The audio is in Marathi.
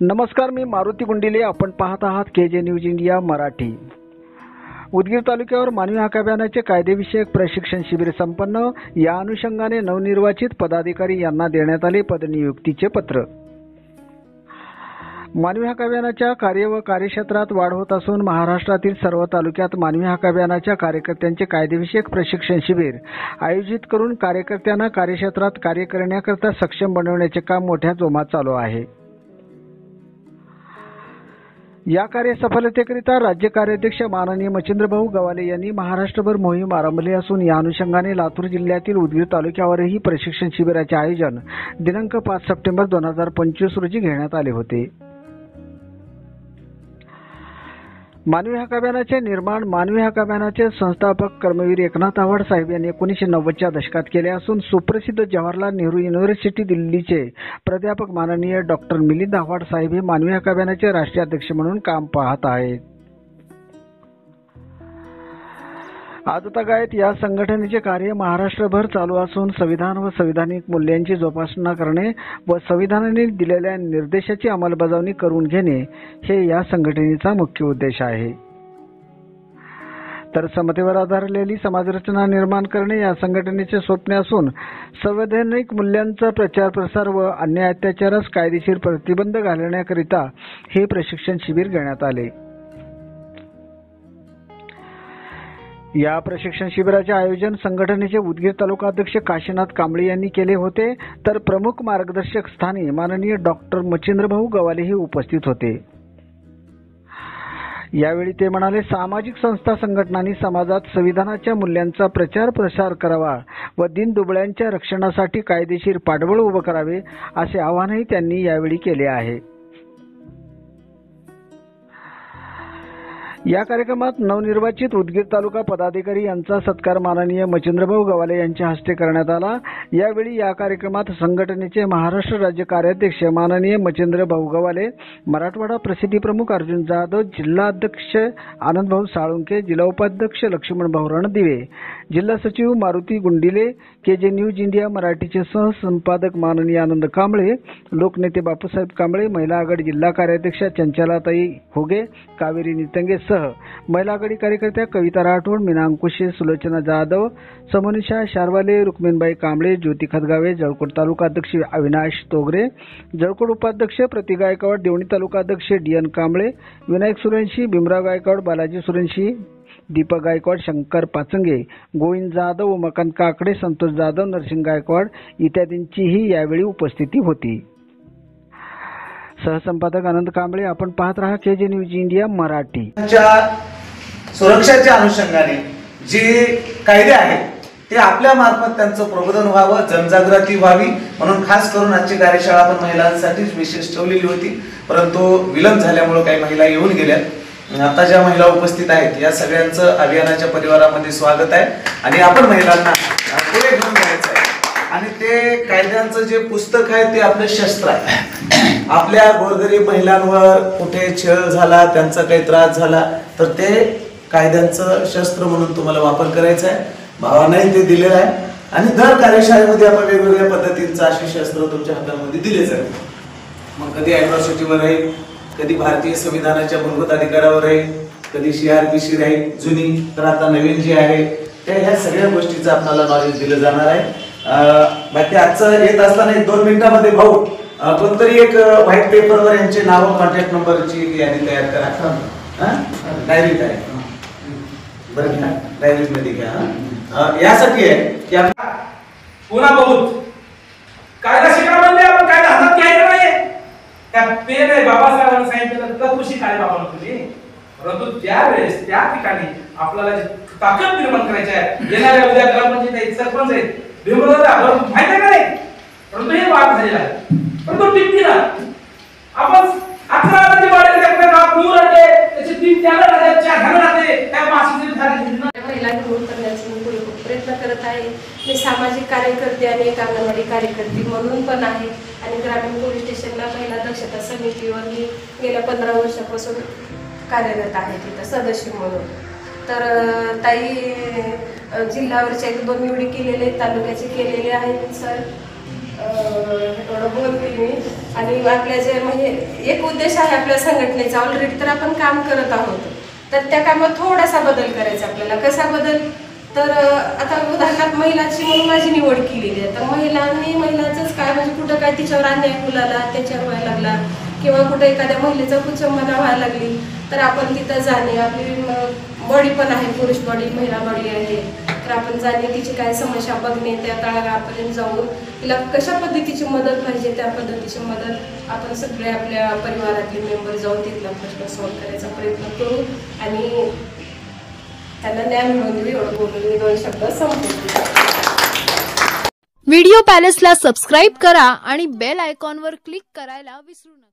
नमस्कार, मी मारुती गुंडिले. आपण पाहत आहात KJ news India Marathi. Udgir तालुक्यावर मानवी हक्क अभियानाचे कायदेविषयक प्रशिक्षण शिबिर संपन्न. या अनुषंगाने नवनिर्वाचित पदाधिकारी यांना देण्यात आले पदनियुक्तीचे पत्र. मानवी हक्क अभियानाच्या कार्य व कार्यक्षेत्रात वाढ होत असून महाराष्ट्रातील सर्व तालुक्यात मानवी हक्क अभियानाच्या कार्यकर्त्यांचे कायदेविषयक प्रशिक्षण शिबिर आयोजित करून कार्यकर्त्यांना कार्यक्षेत्रात कार्य करण्याकरता सक्षम बनवण्याचे काम मोठ्या जोमात चालू आहे. या कार्य सफलतेकरिता राज्य कार्याध्यक्ष माननीय मच्छिंद्रभाऊ गवाले यांनी महाराष्ट्रभर मोहीम आरंभली असून या अनुषंगाने लातूर जिल्ह्यातील उदगीर तालुक्यावरही प्रशिक्षण शिबिराचे आयोजन दिनांक 5 सप्टेंबर 2025 रोजी घेण्यात आले होते. मानवी हक्क अभियानाचे निर्माण मानवी हक्क अभियानाचे संस्थापक कर्मवीर एकनाथ आव्हाड साहेब यांनी 1990च्या दशकात केले असून सुप्रसिद्ध जवाहरलाल नेहरू युनिव्हर्सिटी दिल्लीचे प्राध्यापक माननीय डॉक्टर मिलिंद आव्हाड साहेब हे मानवी हक्क अभियानाचे राष्ट्रीय अध्यक्ष म्हणून काम पाहत आहेत. आजतागायत या संघटनेचे कार्य महाराष्ट्रभर चालू असून संविधान व संविधानिक मूल्यांची जोपासना करणे व संविधानाने दिलेल्या निर्देशाची अंमलबजावणी करून घेणे हे या संघटनेचा मुख्य उद्देश आहे. तर समतेवर आधारलेली समाजरचना निर्माण करणे या संघटनेचे स्वप्न असून संवैधानिक मूल्यांचा प्रचार प्रसार व अन्याय अत्याचारास कायदेशीर प्रतिबंध घालण्याकरिता हे प्रशिक्षण शिबिर घेण्यात आले. या प्रशिक्षण शिबिराचे आयोजन संघटनेचे उदगीर तालुका अध्यक्ष काशीनाथ कांबळे यांनी केले होते. तर प्रमुख मार्गदर्शक स्थानी माननीय डॉक्टर मच्छिंद्रभाऊ गवालेही उपस्थित होते. यावेळी ते म्हणाले, सामाजिक संस्था संघटनांनी समाजात संविधानाच्या मूल्यांचा प्रचार प्रसार करावा व दीनदुबळ्यांच्या रक्षणासाठी कायदेशीर पाठबळ उभं करावे असे आवाहनही त्यांनी यावेळी केले आहे. या कार्यक्रमात नवनिर्वाचित उदगीर तालुका पदाधिकारी यांचा सत्कार माननीय मच्छिंद्रभाऊ गवाले यांच्या हस्ते करण्यात आला. यावेळी या कार्यक्रमात संघटनेचे महाराष्ट्र राज्य कार्याध्यक्ष माननीय मच्छिंद्रभाऊ गवाले, मराठवाडा प्रसिद्धी प्रमुख अर्जुन जाधव, जिल्हा अध्यक्ष आनंदभाऊ साळुंके, जिल्हा उपाध्यक्ष लक्ष्मणभाऊ रणदिवे, जिल्हा सचिव मारुती गुंडिले, KJ न्यूज इंडिया मराठीचे सहसंपादक माननीय आनंद कांबळे, लोकनेते बापूसाहेब कांबळे, महिला आघाडी जिल्हा कार्याध्यक्ष चंचलाताई होगे, कावेरी नितंगे सह महिला आघाडी कार्यकर्त्या कविता राठोड, मीना अंकुशे, सुलोचना जाधव, समोनिशा शारवाले, रुक्मिणबाई कांबळे, ज्योती खदगावे, जळकोट तालुका अध्यक्ष अविनाश तोगरे, जळकोट उपाध्यक्ष प्रति गायकवाड, देवणी तालुका अध्यक्ष DN कांबळे, विनायक सुरेंशी, भीमराव गायकवाड, बालाजी सुरेंशी, दीपक गायकवाड, शंकर पाचंगे, गोविंद जाधव, उमाकांत काकडे, संतोष जाधव, नरसिंग गायकवाड इत्यादींचीही यावेळी उपस्थिती होती. सहसंपादक आनंद कांबळे. आपण पाहत राहा KJ न्यूज इंडिया मराठी. सुरक्षेच्या अनुषंगाने जे कायदे आहेत ते आपल्या मार्फत त्यांचं प्रबोधन व्हावं, जनजागृती व्हावी म्हणून खास करून आजची कार्यशाळा आपण महिलांसाठीच विशेष ठेवलेली होती. परंतु विलंब झाल्यामुळे काही महिला येऊन गेल्या. आता ज्या महिला उपस्थित आहेत या सगळ्यांचं अभियानाच्या परिवारामध्ये स्वागत आहे आणि आपण महिलांना पुढे घेऊन जायचं आहे. आणि ते कायद्यांचं जे पुस्तक आहे ते आपलं शस्त्र आहे. आपल्या गोरगरीब महिलांवर कुठे छळ झाला, त्यांचा काही त्रास झाला तर ते कायद्यांचं शस्त्र म्हणून तुम्हाला वापर करायचा आहे. भावांनाही ते दिलेलं आहे आणि दर कार्यशाळेमध्ये आपण वेगवेगळ्या पद्धतींचं असे शस्त्र तुमच्या हातामध्ये दिले जाईल. मग कधी अॅट्रॉसिटीवर राहील, कधी भारतीय संविधानाच्या मूलभूत अधिकारावर राहील, कधी CRPC राहील जुनी, तर आता नवीन जी आहे त्या ह्या सगळ्या गोष्टीचं आपल्याला नॉलेज दिलं जाणार आहे. बाकी आजचं येत असताना 1-2 मिनिटांमध्ये भाऊ कोणतरी एक व्हाईट पेपरवर यांचे नाव, कॉन्टॅक्ट नंबरची यादी तयार करा. डायरीत आहे बरं घ्या, डायरीत मध्ये घ्या. यासाठी आहे की पुन्हा बहुत कायदा शिका म्हणजे आपण कायदा हातात घ्यायचा नाही. त्या पेन आहे बाबासाहेबांनी सांगितलं तर खुशी काय बाबा तुम्ही, परंतु त्यावेळेस त्या ठिकाणी आपल्याला ताकद निर्माण करायची आहे. येणाऱ्या उद्या ग्रामपंचायत सरपंच आहेत भीमराव माहिती का नाही, परंतु हे वाद झालेला आहे. परंतु टिकती ना आपण 11 आधी वाढले मूळ राहते त्याची 3 त्याला राहते 4 घाण राहते त्या मासिक महिला घेऊन करण्याचा प्रयत्न करत आहे. मी सामाजिक कार्यकर्ते आणि एक अंगणवाडी कार्यकर्ती म्हणून पण आहे आणि ग्रामीण पोलीस स्टेशनला महिला दक्षता समितीवर मी गेल्या 15 वर्षापासून कार्यरत आहे तिथं सदस्य म्हणून. तर ताई जिल्ह्यावरच्या 1-2 निवडी केलेले, तालुक्याचे केलेले आहेत सर. थोडं बोलते मी. आणि आपल्या जे म्हणजे एक उद्देश आहे आपल्या संघटनेचा, ऑलरेडी तर आपण काम करत आहोत, तर त्या कामात थोडासा बदल करायचा आपल्याला. कसा बदल? तर आता उदाहरणार्थ महिलाची म्हणून माझी निवड केलेली आहे. तर महिलाचंच काय म्हणजे कुठं काय तिच्यावर अन्याय मुलाला अत्याचार व्हायला लागला किंवा कुठं एखाद्या महिलेचा कुचंबना व्हायला लागली तर आपण तिथं जाणे, आपली बॉडी पण आहे, पुरुष बॉडी महिला बॉडी आहे, तर आपण जाणे, तिची काय समस्या बघणे, त्या तळागाळापर्यंत जाऊन तिला कशा पद्धतीची मदत पाहिजे त्या पद्धतीची मदत आपण सगळे आपल्या परिवारातले मेंबर जाऊन तिथला प्रश्न सॉल्व्ह करायचा प्रयत्न करू आणि त्यांना न्याय मिळवून देऊ. एवढं बोलून मी 2 शब्द संपवते. व्हिडिओ पॅलेसला सबस्क्राईब करा आणि बेल आयकॉनवर क्लिक करायला विसरू नका.